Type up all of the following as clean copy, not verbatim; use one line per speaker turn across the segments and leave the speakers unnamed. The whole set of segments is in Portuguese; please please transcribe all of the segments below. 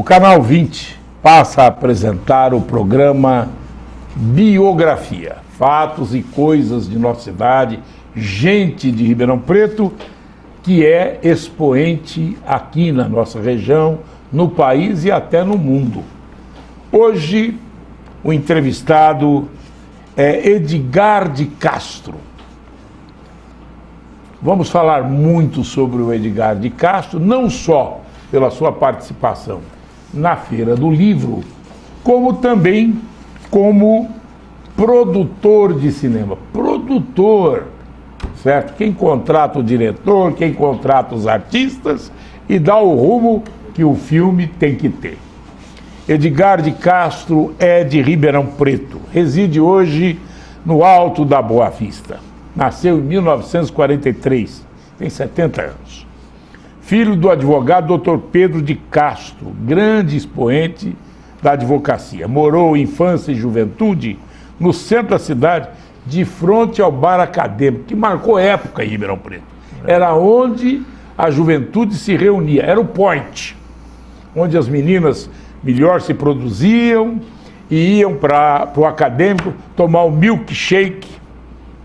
O Canal 20 passa a apresentar o programa Biografia, fatos e coisas de nossa cidade, gente de Ribeirão Preto, que é expoente aqui na nossa região, no país e até no mundo. Hoje, o entrevistado é Edgar de Castro. Vamos falar muito sobre o Edgar de Castro, não só pela sua participação na Feira do Livro, como também como produtor de cinema. Produtor, certo? Quem contrata o diretor, quem contrata os artistas e dá o rumo que o filme tem que ter. Edgar de Castro é de Ribeirão Preto, reside hoje no Alto da Boa Vista. Nasceu em 1943, tem 70 anos. Filho do advogado Dr. Pedro de Castro, grande expoente da advocacia. Morou infância e juventude no centro da cidade, de frente ao bar acadêmico, que marcou época em Ribeirão Preto. Era onde a juventude se reunia, era o point, onde as meninas melhor se produziam e iam para o acadêmico tomar o milkshake,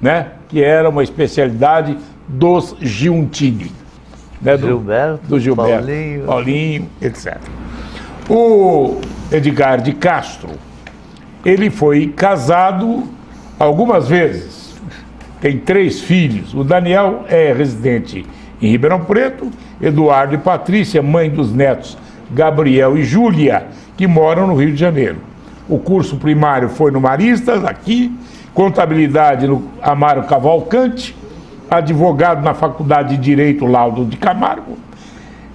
né? Que era uma especialidade dos Giuntini. Né? Do Gilberto, Paulinho, etc. O Edgar de Castro, ele foi casado algumas vezes, tem 3 filhos. O Daniel é residente em Ribeirão Preto, Eduardo e Patrícia, mãe dos netos Gabriel e Júlia, que moram no Rio de Janeiro. O curso primário foi no Maristas, aqui, contabilidade no Amaro Cavalcante, advogado na Faculdade de Direito Laudo de Camargo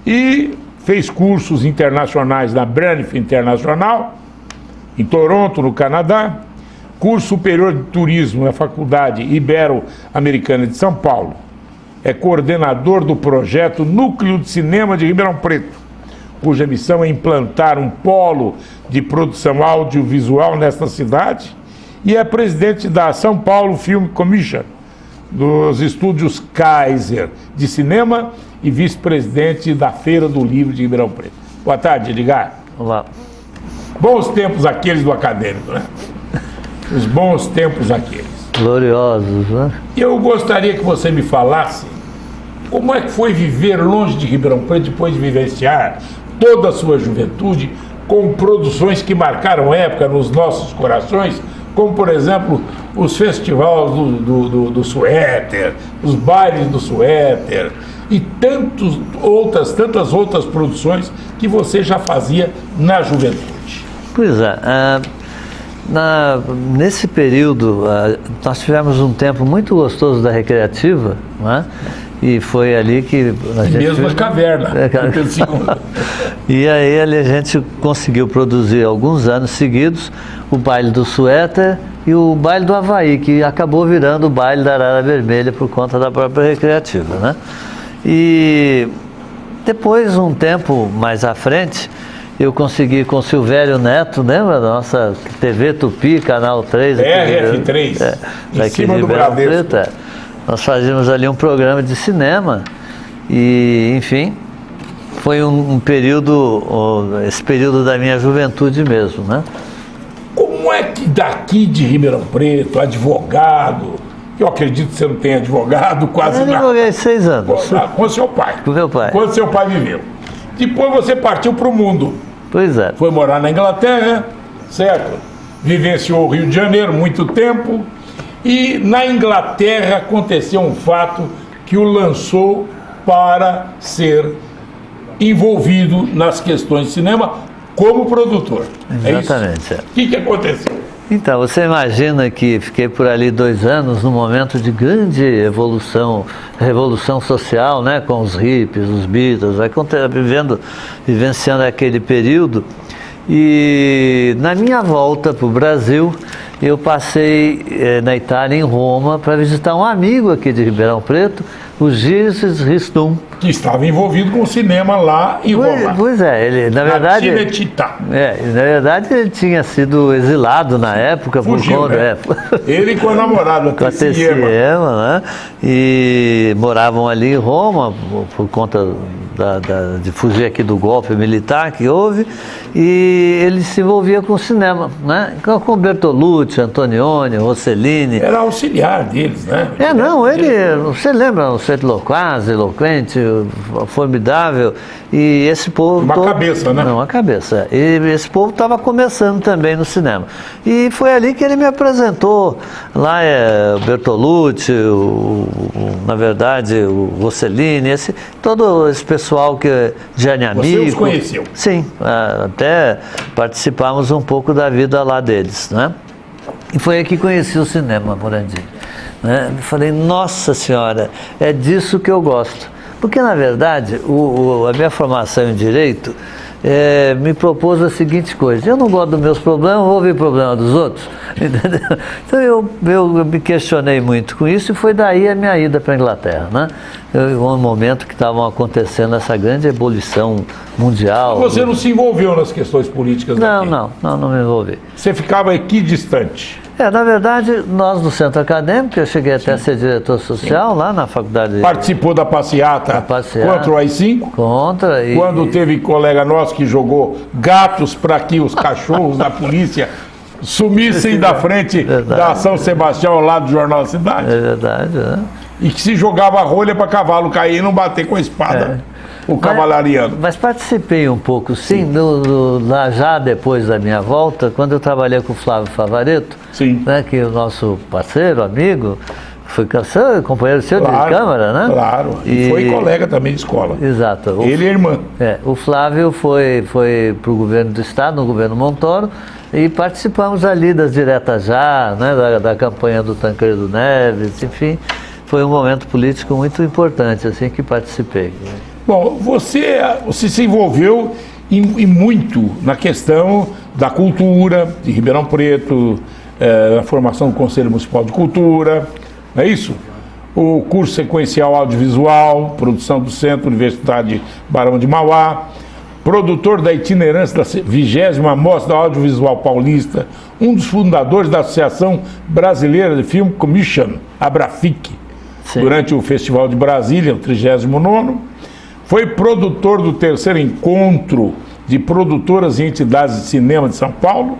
e fez cursos internacionais na Braniff Internacional, em Toronto, no Canadá, curso superior de turismo na Faculdade Ibero-Americana de São Paulo. É coordenador do projeto Núcleo de Cinema de Ribeirão Preto, cuja missão é implantar um polo de produção audiovisual nesta cidade, e é presidente da São Paulo Film Commission, dos estúdios Kaiser de cinema e vice-presidente da Feira do Livro de Ribeirão Preto. Boa tarde, Edgar.
Olá.
Bons tempos aqueles do acadêmico, né? Os bons tempos aqueles.
Gloriosos, né?
Eu gostaria que você me falasse como é que foi viver longe de Ribeirão Preto depois de vivenciar toda a sua juventude com produções que marcaram época nos nossos corações, como, por exemplo, os festivais do suéter, os bailes do suéter e tantas outras produções que você já fazia na juventude.
Pois é, nesse período nós tivemos um tempo muito gostoso da Recreativa, né? E foi ali que a gente
mesmo a caverna.
E aí ali a gente conseguiu produzir alguns anos seguidos o baile do suéter e o baile do Havaí, que acabou virando o baile da Arara Vermelha por conta da própria Recreativa, né? E depois, um tempo mais à frente, eu consegui com o Silvério Neto, lembra da nossa TV Tupi, Canal 3?
RF3, em cima do Bradesco.
Nós fazíamos ali um programa de cinema e, enfim, foi um período, esse período da minha juventude mesmo, né?
Como é que daqui de Ribeirão Preto, advogado, eu acredito que você não tem advogado, quase nada.
Eu advoguei 6 anos.
Com seu pai.
Com meu pai.
Quando seu pai viveu. Depois você partiu para o mundo.
Pois é.
Foi morar na Inglaterra, certo? Vivenciou o Rio de Janeiro muito tempo. E na Inglaterra aconteceu um fato que o lançou para ser envolvido nas questões de cinema como produtor.
Exatamente.
É isso? O que aconteceu?
Então, você imagina que fiquei por ali 2 anos num momento de grande revolução social, né? Com os hippies, os Beatles, vivenciando aquele período. E na minha volta para o Brasil, eu passei na Itália, em Roma, para visitar um amigo aqui de Ribeirão Preto, o Gilles Ristum.
Que estava envolvido com o cinema lá em Roma.
Pois é, ele, na verdade... na verdade, ele tinha sido exilado na época.
Fugiu,
por conta,
né? Ele com a namorada,
com a Tessiema, né? E moravam ali em Roma, por conta de fugir aqui do golpe militar que houve, e ele se envolvia com o cinema, né? Com Bertolucci, Antonioni, Rossellini.
Era auxiliar deles, né?
Você lembra, o sujeito loquaz, eloquente, formidável, e esse povo...
Uma cabeça, né?
Uma cabeça. E esse povo estava começando também no cinema. E foi ali que ele me apresentou, lá o Bertolucci, na verdade, o Rossellini, todo esse pessoal que Gianni Amico.
Você os conheceu?
Sim, até participamos um pouco da vida lá deles, né? E foi aí que conheci o cinema, Morandini. Né? Falei, nossa senhora, é disso que eu gosto. Porque, na verdade, a minha formação em Direito me propôs a seguinte coisa: eu não gosto dos meus problemas, vou ouvir o problema dos outros. Entendeu? Então eu me questionei muito com isso, e foi daí a minha ida para a Inglaterra, né? Um momento que estavam acontecendo essa grande ebulição mundial.
Você não se envolveu nas questões políticas daqui?
Não me envolvi.
Você ficava aqui distante?
Na verdade, nós do Centro Acadêmico, eu cheguei até a ser diretor social lá na faculdade.
Participou da passeata contra o AI-5?
Contra.
Quando teve colega nosso que jogou gatos para que os cachorros da polícia sumissem da frente da São Sebastião, ao lado do Jornal da Cidade.
É verdade, né?
E que se jogava rolha para cavalo cair e não bater com a espada. O cavalariano.
Mas participei um pouco, sim, lá já depois da minha volta, quando eu trabalhei com o Flávio Favaretto, né, que é o nosso parceiro, amigo, foi companheiro seu de Câmara, né?
Claro, e foi colega também de escola.
Exato.
Ele e a irmã.
O Flávio foi para o governo do Estado, no governo Montoro, e participamos ali das diretas já, né, da campanha do Tancredo Neves, enfim, foi um momento político muito importante, assim, que participei.
Bom, você se envolveu em muito na questão da cultura de Ribeirão Preto, na formação do Conselho Municipal de Cultura, não é isso? O curso sequencial audiovisual, produção do Centro Universidade Barão de Mauá, produtor da itinerância da 20ª Mostra Audiovisual Paulista, um dos fundadores da Associação Brasileira de Film Commission, Abrafic, durante o Festival de Brasília, o 39º. Foi produtor do 3º Encontro de Produtoras e Entidades de Cinema de São Paulo,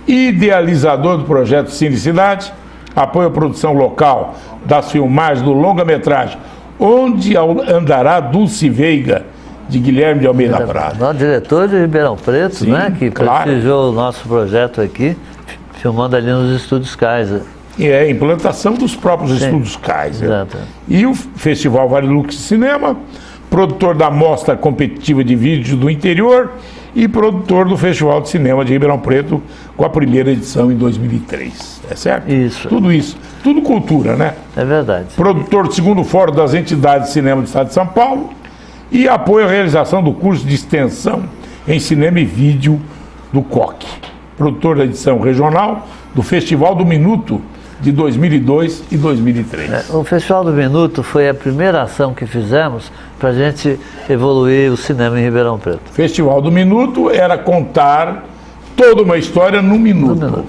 idealizador do projeto Cine Cidade, apoia a produção local das filmagens do longa-metragem Onde Andará Dulce Veiga, de Guilherme de Almeida Prado.
Diretor de Ribeirão Preto, né, que prestigiou o nosso projeto aqui, filmando ali nos Estúdios Kaiser.
E a implantação dos próprios Estúdios Kaiser.
Exato.
E o Festival Vale Lux de Cinema, produtor da Mostra Competitiva de Vídeo do Interior e produtor do Festival de Cinema de Ribeirão Preto, com a primeira edição em 2003. É certo?
Isso.
Tudo isso. Tudo cultura, né?
É verdade.
Produtor do 2º Fórum das Entidades de Cinema do Estado de São Paulo e apoia a realização do curso de extensão em Cinema e Vídeo do COC. Produtor da edição regional do Festival do Minuto de 2002 e 2003.
O Festival do Minuto foi a primeira ação que fizemos para a gente evoluir o cinema em Ribeirão Preto.
Festival do Minuto era contar toda uma história num minuto.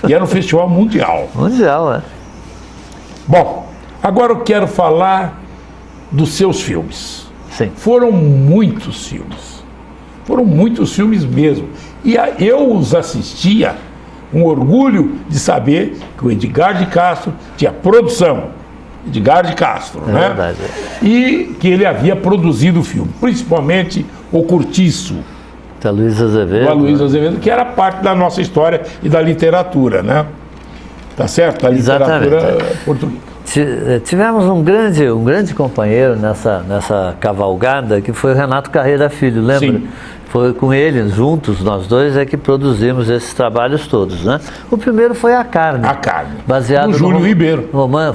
E era um festival mundial.
Mundial,
Bom, agora eu quero falar dos seus filmes.
Sim.
Foram muitos filmes. Foram muitos filmes mesmo. E eu os assistia com orgulho de saber que o Edgar de Castro tinha produção. Edgar de Castro, né?
Verdade.
E que ele havia produzido o filme, principalmente O Cortiço.
Da Luiz Azevedo.
Do Luiz Azevedo, que era parte da nossa história e da literatura, né? Tá certo? Da literatura portuguesa.
Tivemos um grande companheiro nessa cavalgada, que foi o Renato Carreira Filho, lembra?
Sim.
Foi com ele, juntos, nós dois, que produzimos esses trabalhos todos, né? O primeiro foi A Carne.
A Carne.
Baseado
do Júlio Ribeiro.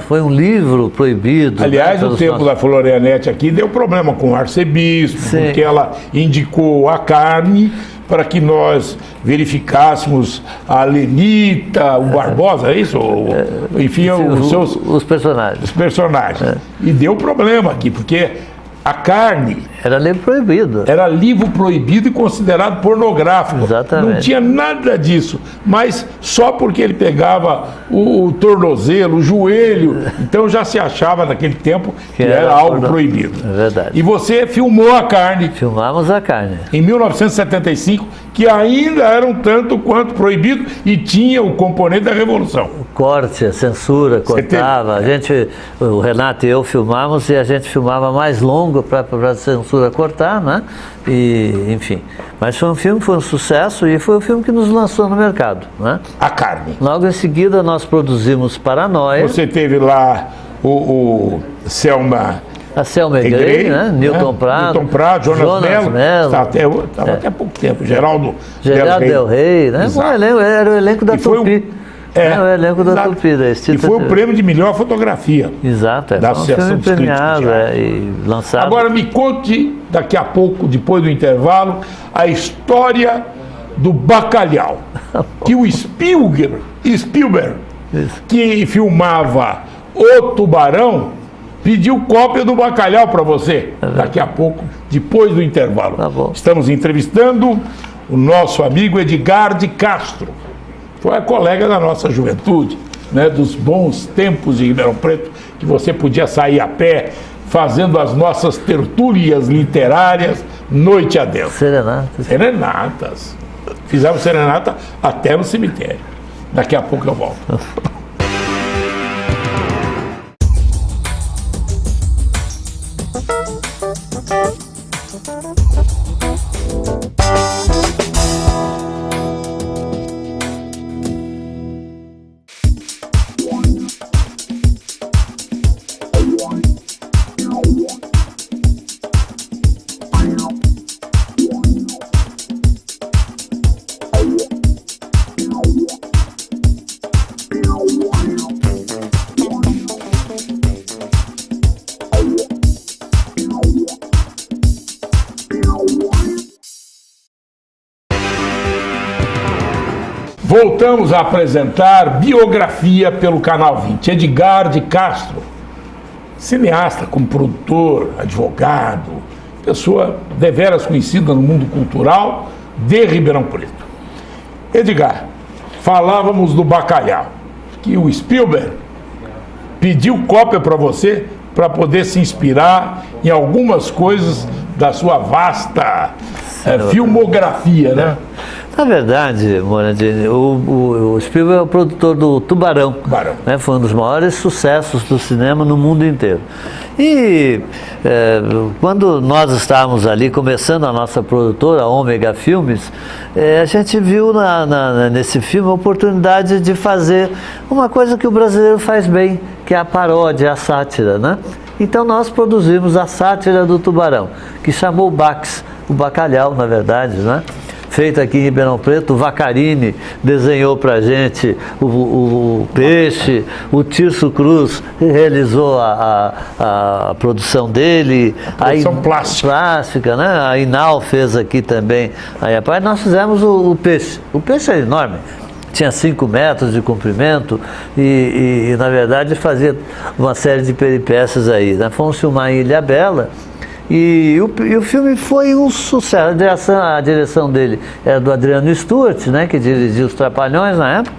Foi um livro proibido.
Aliás, o tempo da Florianete aqui deu problema com o arcebispo, porque ela indicou A Carne para que nós verificássemos a Lenita, o Barbosa, é isso? Enfim, os personagens. Os personagens. E deu problema aqui, porque A carne
Era livro proibido.
era livro proibido e considerado pornográfico.
Exatamente.
Não tinha nada disso. Mas só porque ele pegava o tornozelo, o joelho, então já se achava naquele tempo que era algo proibido.
É verdade.
E você filmou a carne
Filmamos a carne.
em 1975, que ainda era um tanto quanto proibido e tinha o componente da revolução.
Corte, a censura, cortava. A gente, o Renato e eu filmávamos e a gente filmava mais longo para a censura cortar, né? E, enfim. Mas foi um filme, foi um sucesso e foi o filme que nos lançou no mercado, né?
A carne.
Logo em seguida nós produzimos Paranoia.
Você teve lá o Selma...
A Selma Egrey, né? Newton Prado.
Newton Prado, Jonas Mello. Estava até há pouco tempo. Geraldo
Del Rey, né? Era o elenco da Tupi. Era o elenco da Tupi.
E foi o prêmio de melhor fotografia.
Exato.
Da
Associação
Associação dos
premiado e lançado.
Agora me conte, daqui a pouco, depois do intervalo, a história do bacalhau. Que o Spielberg, que filmava O Tubarão, pediu cópia do bacalhau para você. Daqui a pouco, depois do intervalo.
Tá bom.
Estamos entrevistando o nosso amigo Edgar de Castro. Foi a colega da nossa juventude, né, dos bons tempos de Ribeirão Preto, que você podia sair a pé, fazendo as nossas tertúlias literárias noite adentro. Serenatas. Fizemos serenata até no cemitério. Daqui a pouco eu volto. Voltamos a apresentar Biografia pelo Canal 20. Edgar de Castro, cineasta, como produtor, advogado, pessoa deveras conhecida no mundo cultural de Ribeirão Preto. Edgar, falávamos do bacalhau, que o Spielberg pediu cópia para você para poder se inspirar em algumas coisas da sua vasta filmografia, né?
Na verdade, Morandini, o Spielberg é o produtor do Tubarão. Né? Foi um dos maiores sucessos do cinema no mundo inteiro. E quando nós estávamos ali começando a nossa produtora, a Ômega Filmes, a gente viu nesse filme a oportunidade de fazer uma coisa que o brasileiro faz bem, que é a paródia, a sátira, né? Então nós produzimos a sátira do Tubarão, que chamou Bax, o bacalhau, na verdade, né? Feito aqui em Ribeirão Preto, o Vacarini desenhou para a gente o peixe, o Tirso Cruz realizou a produção dele.
A produção
plástica, né? A Inal fez aqui também. Aí, rapaz, nós fizemos o peixe. O peixe é enorme. Tinha 5 metros de comprimento e, na verdade, fazia uma série de peripécias aí. Nós fomos filmar em Ilha Bela. E o filme foi um sucesso. A direção dele era do Adriano Stuart, né, que dirigiu Os Trapalhões na época.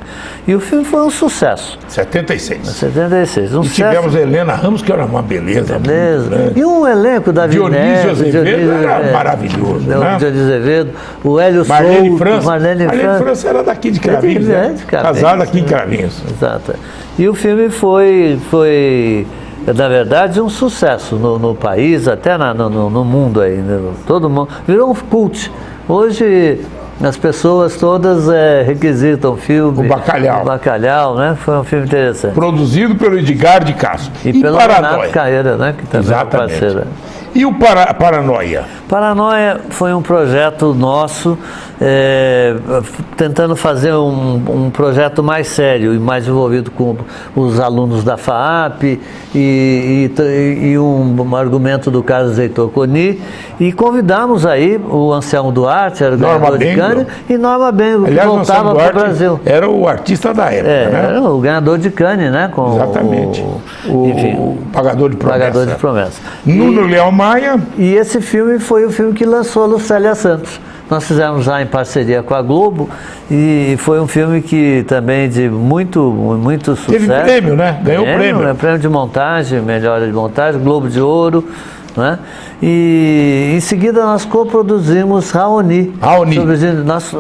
E o filme foi um sucesso.
76.
76.
E tivemos a Helena Ramos, que era uma beleza.
E um elenco da
Dionísio Azevedo era maravilhoso. Né?
Dionísio Azevedo, o Hélio Souto, Marlene França
era daqui de Cravinhos, né? Casada aqui em Cravinhos.
Exato. E o filme foi na verdade, um sucesso no país, até no mundo aí, né? Todo mundo virou um cult. Hoje as pessoas todas requisitam o filme.
O Bacalhau.
O Bacalhau, né? Foi um filme interessante.
Produzido pelo Edgar de Castro.
E pelo Renato Carreira, né? Que também é parceiro.
E o Paranoia?
Paranoia foi um projeto nosso, tentando fazer um projeto mais sério e mais envolvido com os alunos da FAAP e um argumento do Carlos Heitor Coni. E convidamos aí o Anselmo Duarte, era o ganhador de Cannes, e Norma Bengo, que voltava para o Brasil.
Era o artista da época, né?
Era o ganhador de Cannes, né? Com
exatamente. O Pagador de Promessas.
Pagador de Promessas.
Nuno Leão Maia.
E esse filme foi o filme que lançou a Lucélia Santos. Nós fizemos já em parceria com a Globo e foi um filme que também de muito sucesso.
Teve prêmio, né? Ganhou prêmio.
Prêmio de montagem, melhor de montagem, Globo de Ouro, né? E em seguida nós coproduzimos Raoni. Nós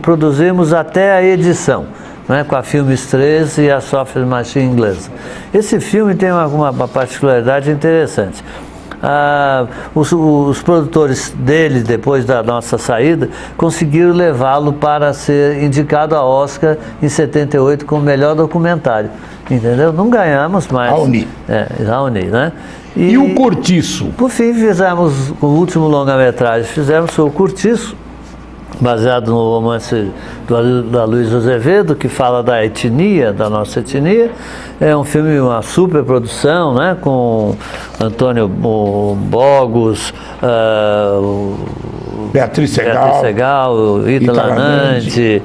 produzimos até a edição, né, com a Filmes 13 e a Software Machine inglesa. Esse filme tem uma particularidade interessante. Os produtores dele, depois da nossa saída, conseguiram levá-lo para ser indicado a Oscar em 78 como melhor documentário. Entendeu? Não ganhamos, mas... Raoni, né?
E o Cortiço?
Por fim, fizemos o último longa-metragem, fizemos o Cortiço, baseado no romance da Luiz Azevedo, que fala da etnia, da nossa etnia. É um filme, uma super produção, né, com Antônio Bogos,
Beatriz Segal,
Ítala Nanti,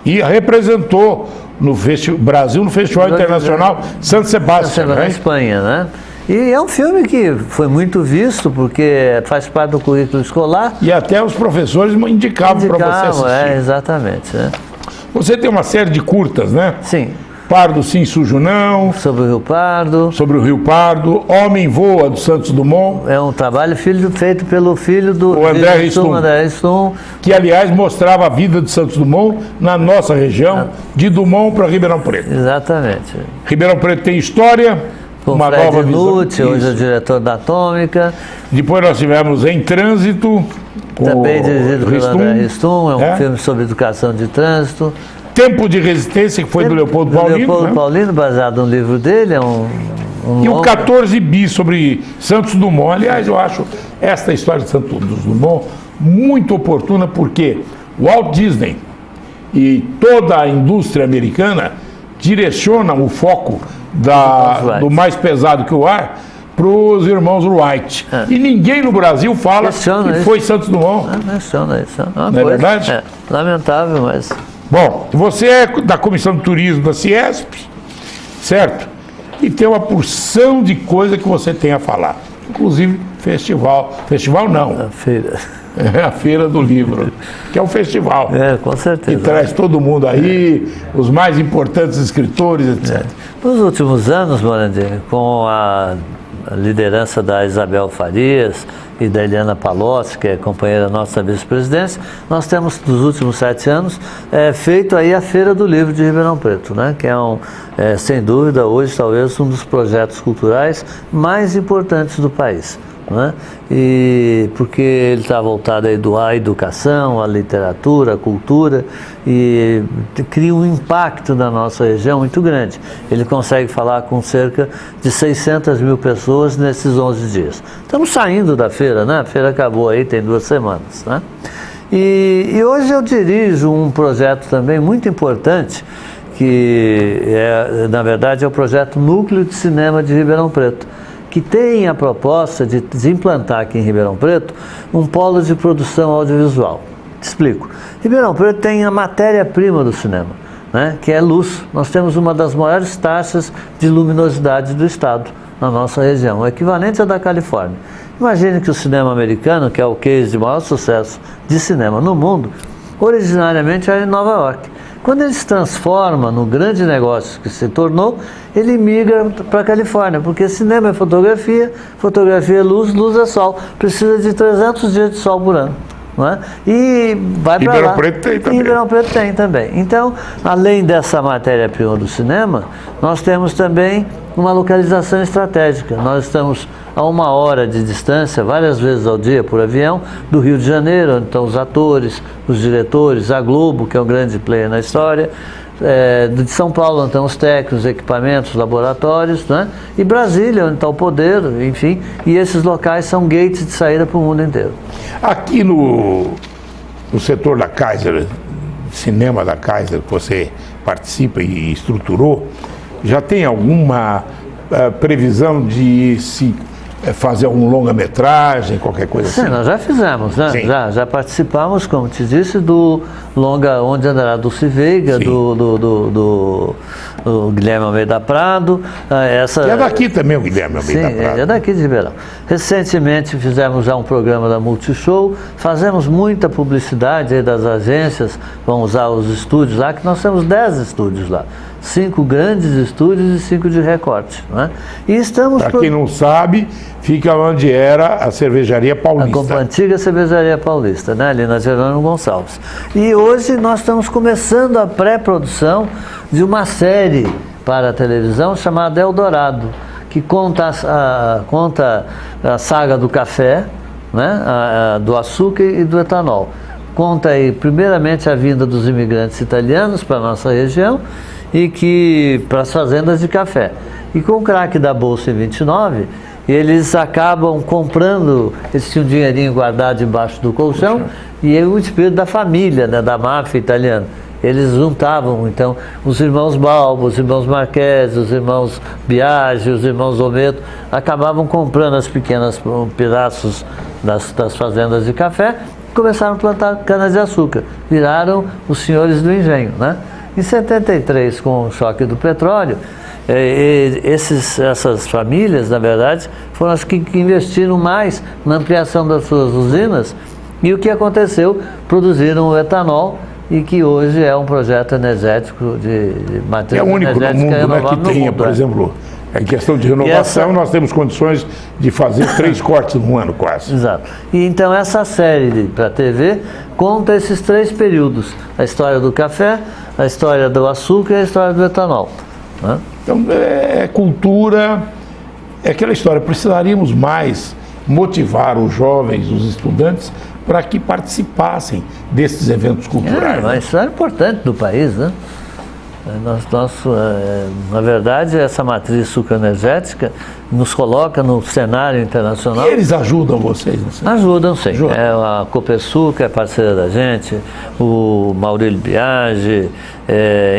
e representou no Brasil no Festival Internacional San Sebastián,
na Espanha, né? E é um filme que foi muito visto, porque faz parte do currículo escolar.
E até os professores indicavam para você assistir.
Exatamente. Né?
Você tem uma série de curtas, né?
Sim.
Pardo Sim, Sujo Não.
Sobre o Rio Pardo.
Sobre o Rio Pardo. Homem Voa, do Santos Dumont.
É um trabalho feito pelo filho do
André Ristum, que aliás mostrava a vida de Santos Dumont na nossa região, de Dumont para Ribeirão Preto.
Exatamente.
Ribeirão Preto tem história.
Com uma Fred nova Nucci, hoje é diretor da Atômica.
Depois nós tivemos Em Trânsito, com
também dirigido pelo André Ristum, é um filme sobre educação de trânsito.
Tempo de Resistência, que foi do Leopoldo Paulino.
Leopoldo Paulino, baseado no livro dele, é
e o 14 Bi, sobre Santos Dumont. Aliás, eu acho esta história de Santos Dumont muito oportuna, porque o Walt Disney e toda a indústria americana direcionam o foco do mais pesado que o ar para os irmãos Wright. E ninguém no Brasil fala que foi Santos Dumont.
Questiona isso.
Não é verdade?
Lamentável, mas...
Bom, você é da Comissão de Turismo da Ciesp, certo? E tem uma porção de coisa que você tem a falar. Inclusive festival. Festival não.
A feira.
É a Feira do Livro, que é um festival.
Com certeza.
Que traz todo mundo aí, os mais importantes escritores, etc.
Nos últimos anos, Morandini, com a liderança da Isabel Farias e da Eliana Palocci, que é companheira nossa da vice-presidência, nós temos, nos últimos 7 anos, feito aí a Feira do Livro de Ribeirão Preto, né? Que é, sem dúvida, hoje, talvez, um dos projetos culturais mais importantes do país. Né? E porque ele está voltado à educação, à literatura, à cultura, e cria um impacto na nossa região muito grande. Ele consegue falar com cerca de 600 mil pessoas nesses 11 dias. Estamos saindo da feira, né? A feira acabou aí, tem 2 semanas. Né? E hoje eu dirijo um projeto também muito importante, que na verdade é o projeto Núcleo de Cinema de Ribeirão Preto, que tem a proposta de implantar aqui em Ribeirão Preto um polo de produção audiovisual. Te explico. Ribeirão Preto tem a matéria-prima do cinema, né, que é luz. Nós temos uma das maiores taxas de luminosidade do estado, na nossa região, o equivalente à da Califórnia. Imagine que o cinema americano, que é o case de maior sucesso de cinema no mundo, originariamente era em Nova York. Quando ele se transforma no grande negócio que se tornou, ele migra para a Califórnia, porque cinema é fotografia, fotografia é luz, luz é sol. Precisa de 300 dias de sol por ano. Não é? E vai para lá.
Ribeirão Preto tem também.
Ribeirão Preto tem também. Então, além dessa matéria-prima do cinema, nós temos também uma localização estratégica. Nós estamos a 1 hora de distância, várias vezes ao dia por avião, do Rio de Janeiro, onde estão os atores, os diretores, a Globo, que é um grande player na história, de São Paulo, onde estão os técnicos, equipamentos, laboratórios, né? E Brasília, onde está o poder, enfim, e esses locais são gates de saída para o mundo inteiro.
Aqui no setor da Kaiser, cinema da Kaiser, que você participa e estruturou, já tem alguma previsão de se fazer um longa-metragem, qualquer coisa
Sim,
assim?
nós já fizemos, né?
Sim.
Já participamos, como te disse, do longa Onde Andará Dulce Veiga,
Sim.
do Guilherme Almeida Prado.
E é daqui também o Guilherme Almeida
Sim,
Prado.
é daqui de Ribeirão. Recentemente fizemos já um programa da Multishow, fazemos muita publicidade aí das agências, vamos usar os estúdios lá, que nós temos 10 estúdios lá. 5 grandes estúdios e 5 de recorte, né? E estamos...
Para quem não sabe, fica onde era a Cervejaria Paulista.
A antiga Cervejaria Paulista, né? Ali na Jerônimo Gonçalves. E hoje nós estamos começando a pré-produção de uma série para a televisão chamada Eldorado, que conta a saga do café, né? Do açúcar e do etanol. Conta aí, primeiramente, a vinda dos imigrantes italianos para a nossa região e para as fazendas de café. E com o craque da Bolsa em 29, eles acabam comprando, eles tinham um dinheirinho guardado debaixo do colchão, e é o espírito da família, né, da máfia italiana. Eles juntavam, então, os irmãos Balbo, os irmãos Marquesi, os irmãos Biagi, os irmãos Ometo, acabavam comprando as pequenas pedaços das fazendas de café e começaram a plantar cana-de-açúcar. Viraram os senhores do engenho, né? Em 73, com o choque do petróleo, essas famílias, na verdade, foram as que investiram mais na ampliação das suas usinas, e o que aconteceu? Produziram o etanol, e que hoje é um projeto energético de matriz
é o único no mundo, né, que tenha, por exemplo, em questão de renovação, nós temos condições de fazer 3 cortes no ano quase.
Exato. E então essa série para a TV conta esses 3 períodos: a história do café, a história do açúcar e a história do etanol, né?
Então, é cultura, é aquela história. Precisaríamos mais motivar os jovens, os estudantes, para que participassem desses eventos culturais.
Mas isso é importante do país, né? Na verdade, essa matriz sucroenergética nos coloca no cenário internacional.
E eles ajudam vocês?
Ajudam, sim. A Copersucar é parceira da gente, o Maurílio Biagi,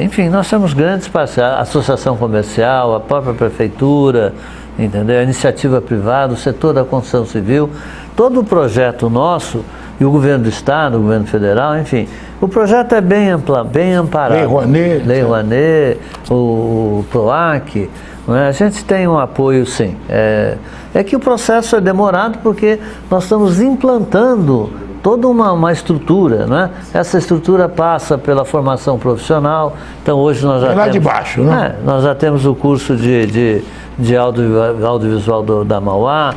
enfim, nós temos grandes parceiros, a Associação Comercial, a própria Prefeitura, entendeu? A iniciativa privada, o setor da construção civil, todo o projeto nosso, e o governo do Estado, o governo federal, enfim, o projeto é bem amparado. Lei Rouanet, o PROAC, né? A gente tem um apoio, sim. É que o processo é demorado porque nós estamos implantando toda uma estrutura, né? Essa estrutura passa pela formação profissional, então hoje nós já
lá de baixo, né?
Nós já temos o curso de audiovisual da Mauá,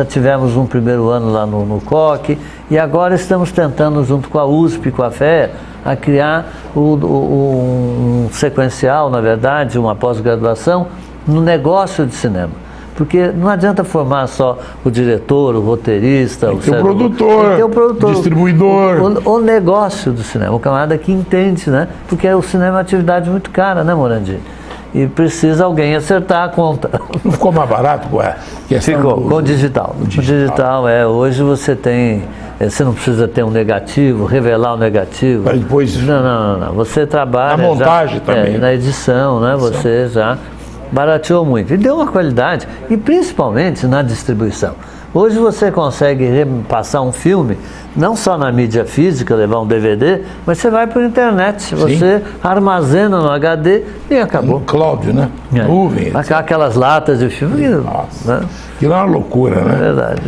tivemos um primeiro ano lá no COC, e agora estamos tentando, junto com a USP e com a FEA, a criar um sequencial, na verdade, uma pós-graduação no negócio de cinema. Porque não adianta formar só o diretor, o roteirista, o produtor, o
distribuidor.
O negócio do cinema, o camarada que entende, né? Porque o cinema é uma atividade muito cara, né, Morandi? E precisa alguém acertar a conta.
Não ficou mais barato com a questão?
Ficou, com o digital. O digital, hoje você tem, você não precisa ter um negativo, revelar o negativo.
Mas depois...
Não. Você trabalha...
Na montagem também.
Na edição, né? Você já barateou muito. E deu uma qualidade, e principalmente na distribuição. Hoje você consegue passar um filme, não só na mídia física, levar um DVD, mas você vai para a internet, você armazena no HD e acabou.
No cloud, né? Nuvem.
Aquelas latas de filme.
Nossa, aquilo é uma loucura, né?
É verdade.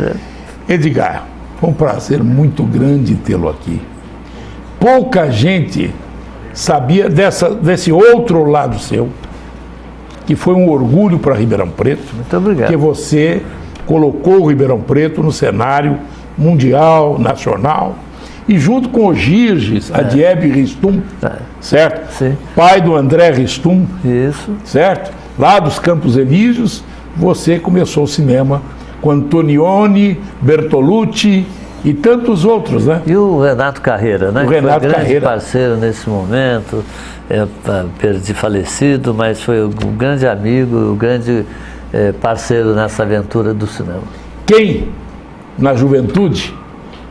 Edgar, foi um prazer muito grande tê-lo aqui. Pouca gente sabia desse outro lado seu, que foi um orgulho para Ribeirão Preto.
Muito obrigado.
Que você colocou o Ribeirão Preto no cenário mundial, nacional, e junto com o Girges, a Diebe Ristum, certo?
Sim.
Pai do André Ristum,
isso,
certo? Lá dos Campos Elíseos, você começou o cinema com Antonioni, Bertolucci e tantos outros, né?
E o Renato Carreira, né?
O Renato
foi
Carreira,
parceiro nesse momento, perdi falecido, mas foi um grande amigo, um grande parceiro nessa aventura do cinema.
Quem, na juventude,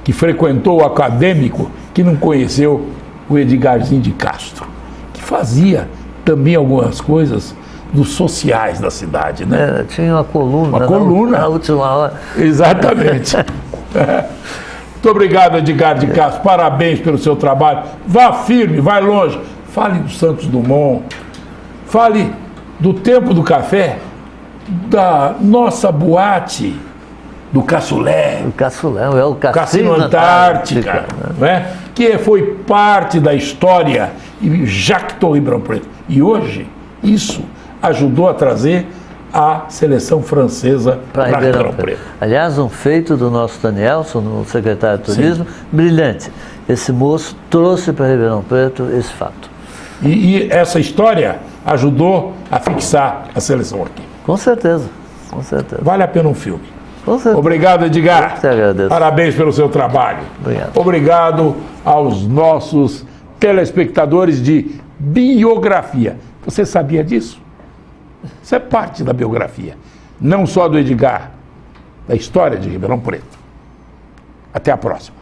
que frequentou o acadêmico, que não conheceu o Edgarzinho de Castro, que fazia também algumas coisas dos sociais da cidade, né?
Tinha uma coluna.
Uma coluna.
Na última hora.
Exatamente. Muito obrigado, Edgar de Castro. Parabéns pelo seu trabalho. Vá firme, vai longe. Fale do Santos Dumont. Fale do Tempo do Café, da nossa boate, do Cassoulet.
O Cassoulet, é o
Cassino Antártica, né? Que foi parte da história e jactou Ribeirão Preto. E hoje, isso ajudou a trazer a seleção francesa para Ribeirão Preto.
Aliás, um feito do nosso Danielson, no secretário de Turismo, brilhante. Esse moço trouxe para Ribeirão Preto esse fato.
E essa história ajudou a fixar a seleção aqui.
Com certeza, com certeza.
Vale a pena um filme.
Com certeza.
Obrigado, Edgar.
Eu te agradeço.
Parabéns pelo seu trabalho.
Obrigado.
Obrigado aos nossos telespectadores de biografia. Você sabia disso? Isso é parte da biografia. Não só do Edgar, da história de Ribeirão Preto. Até a próxima.